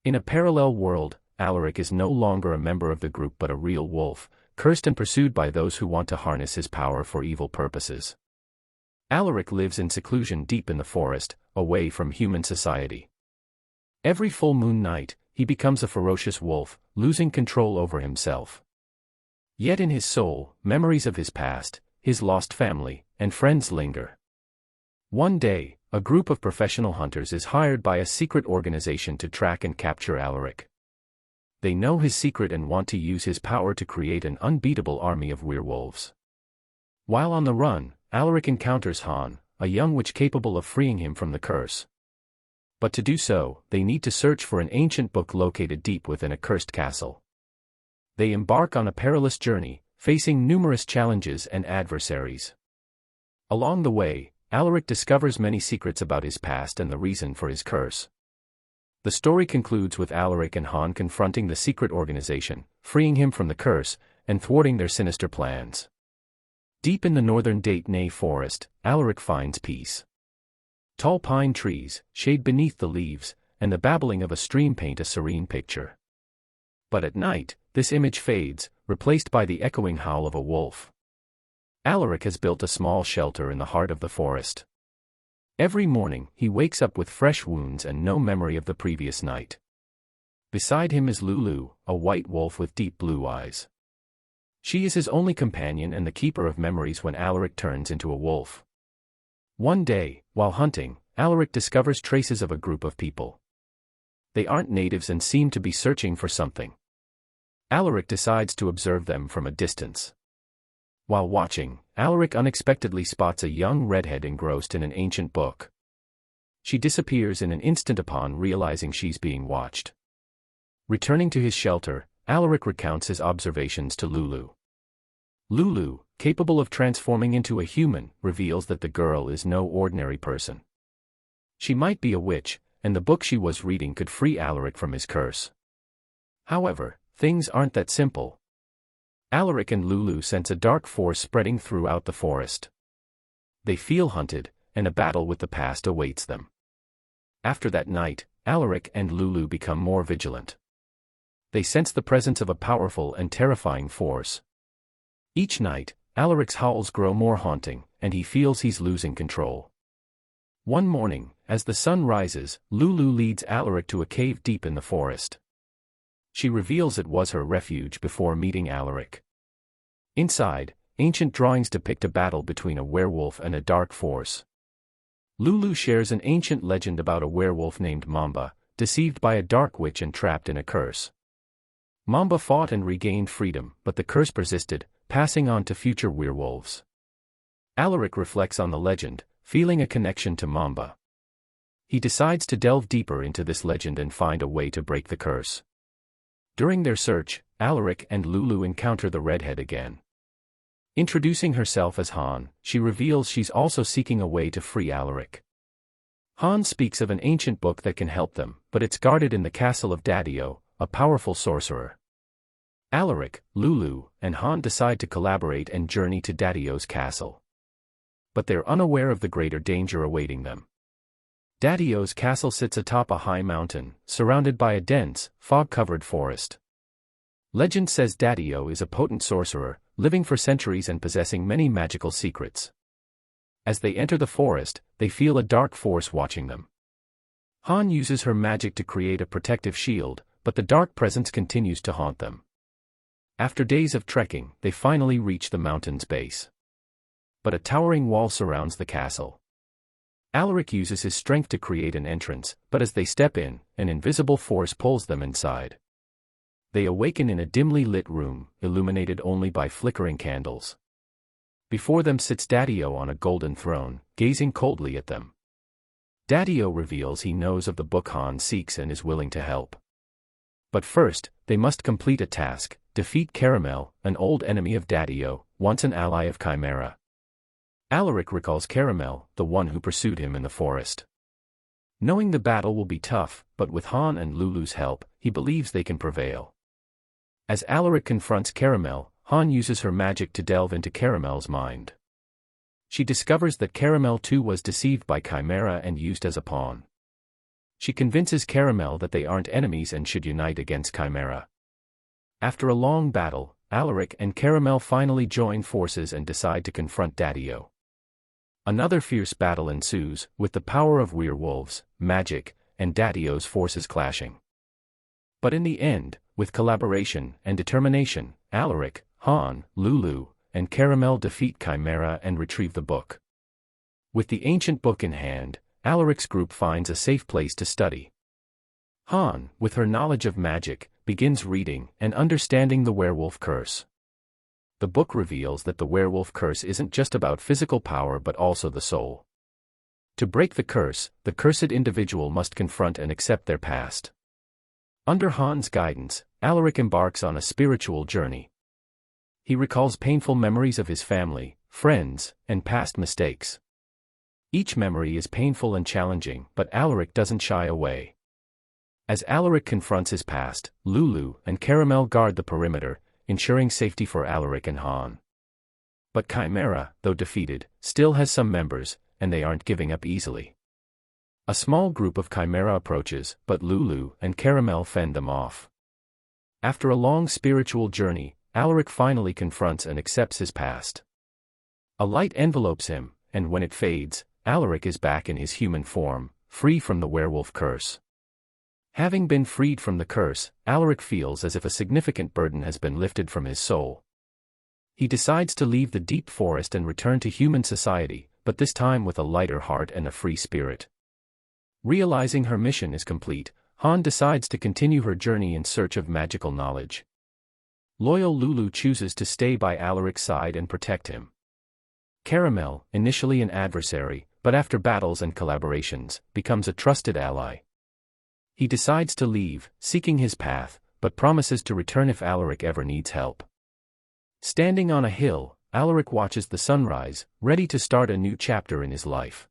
In a parallel world, Alaric is no longer a member of the group but a real wolf, cursed and pursued by those who want to harness his power for evil purposes. Alaric lives in seclusion deep in the forest, away from human society. Every full moon night, he becomes a ferocious wolf, losing control over himself. Yet in his soul, memories of his past, his lost family, and friends linger. One day, a group of professional hunters is hired by a secret organization to track and capture Alaric. They know his secret and want to use his power to create an unbeatable army of werewolves. While on the run, Alaric encounters Han, a young witch capable of freeing him from the curse. But to do so, they need to search for an ancient book located deep within a cursed castle. They embark on a perilous journey, facing numerous challenges and adversaries. Along the way, Alaric discovers many secrets about his past and the reason for his curse. The story concludes with Alaric and Han confronting the secret organization, freeing him from the curse, and thwarting their sinister plans. Deep in the northern Date forest, Alaric finds peace. Tall pine trees, shade beneath the leaves, and the babbling of a stream paint a serene picture. But at night, this image fades, replaced by the echoing howl of a wolf. Alaric has built a small shelter in the heart of the forest. Every morning, he wakes up with fresh wounds and no memory of the previous night. Beside him is Lulu, a white wolf with deep blue eyes. She is his only companion and the keeper of memories when Alaric turns into a wolf. One day, while hunting, Alaric discovers traces of a group of people. They aren't natives and seem to be searching for something. Alaric decides to observe them from a distance. While watching, Alaric unexpectedly spots a young redhead engrossed in an ancient book. She disappears in an instant upon realizing she's being watched. Returning to his shelter, Alaric recounts his observations to Lulu. Lulu, capable of transforming into a human, reveals that the girl is no ordinary person. She might be a witch, and the book she was reading could free Alaric from his curse. However, things aren't that simple. Alaric and Lulu sense a dark force spreading throughout the forest. They feel hunted, and a battle with the past awaits them. After that night, Alaric and Lulu become more vigilant. They sense the presence of a powerful and terrifying force. Each night, Alaric's howls grow more haunting, and he feels he's losing control. One morning, as the sun rises, Lulu leads Alaric to a cave deep in the forest. She reveals it was her refuge before meeting Alaric. Inside, ancient drawings depict a battle between a werewolf and a dark force. Lulu shares an ancient legend about a werewolf named Mamba, deceived by a dark witch and trapped in a curse. Mamba fought and regained freedom, but the curse persisted, passing on to future werewolves. Alaric reflects on the legend, feeling a connection to Mamba. He decides to delve deeper into this legend and find a way to break the curse. During their search, Alaric and Lulu encounter the redhead again. Introducing herself as Han, she reveals she's also seeking a way to free Alaric. Han speaks of an ancient book that can help them, but it's guarded in the castle of Daddio, a powerful sorcerer. Alaric, Lulu, and Han decide to collaborate and journey to Daddio's castle. But they're unaware of the greater danger awaiting them. Daddio's castle sits atop a high mountain, surrounded by a dense, fog-covered forest. Legend says Daddio is a potent sorcerer, living for centuries and possessing many magical secrets. As they enter the forest, they feel a dark force watching them. Han uses her magic to create a protective shield, but the dark presence continues to haunt them. After days of trekking, they finally reach the mountain's base. But a towering wall surrounds the castle. Alaric uses his strength to create an entrance, but as they step in, an invisible force pulls them inside. They awaken in a dimly lit room, illuminated only by flickering candles. Before them sits Daddio on a golden throne, gazing coldly at them. Daddio reveals he knows of the book Han seeks and is willing to help. But first, they must complete a task: defeat Caramel, an old enemy of Daddio, once an ally of Chimera. Alaric recalls Caramel, the one who pursued him in the forest. Knowing the battle will be tough, but with Han and Lulu's help, he believes they can prevail. As Alaric confronts Caramel, Han uses her magic to delve into Caramel's mind. She discovers that Caramel too was deceived by Chimera and used as a pawn. She convinces Caramel that they aren't enemies and should unite against Chimera. After a long battle, Alaric and Caramel finally join forces and decide to confront Daddy-O. Another fierce battle ensues, with the power of werewolves, magic, and Daddy-O's forces clashing. But in the end, with collaboration and determination, Alaric, Han, Lulu, and Caramel defeat Chimera and retrieve the book. With the ancient book in hand, Alaric's group finds a safe place to study. Han, with her knowledge of magic, begins reading and understanding the werewolf curse. The book reveals that the werewolf curse isn't just about physical power but also the soul. To break the curse, the cursed individual must confront and accept their past. Under Han's guidance, Alaric embarks on a spiritual journey. He recalls painful memories of his family, friends, and past mistakes. Each memory is painful and challenging, but Alaric doesn't shy away. As Alaric confronts his past, Lulu and Caramel guard the perimeter, ensuring safety for Alaric and Han. But Chimera, though defeated, still has some members, and they aren't giving up easily. A small group of Chimera approaches, but Lulu and Caramel fend them off. After a long spiritual journey, Alaric finally confronts and accepts his past. A light envelopes him, and when it fades, Alaric is back in his human form, free from the werewolf curse. Having been freed from the curse, Alaric feels as if a significant burden has been lifted from his soul. He decides to leave the deep forest and return to human society, but this time with a lighter heart and a free spirit. Realizing her mission is complete, Han decides to continue her journey in search of magical knowledge. Loyal Lulu chooses to stay by Alaric's side and protect him. Caramel, initially an adversary, but after battles and collaborations, becomes a trusted ally. He decides to leave, seeking his path, but promises to return if Alaric ever needs help. Standing on a hill, Alaric watches the sunrise, ready to start a new chapter in his life.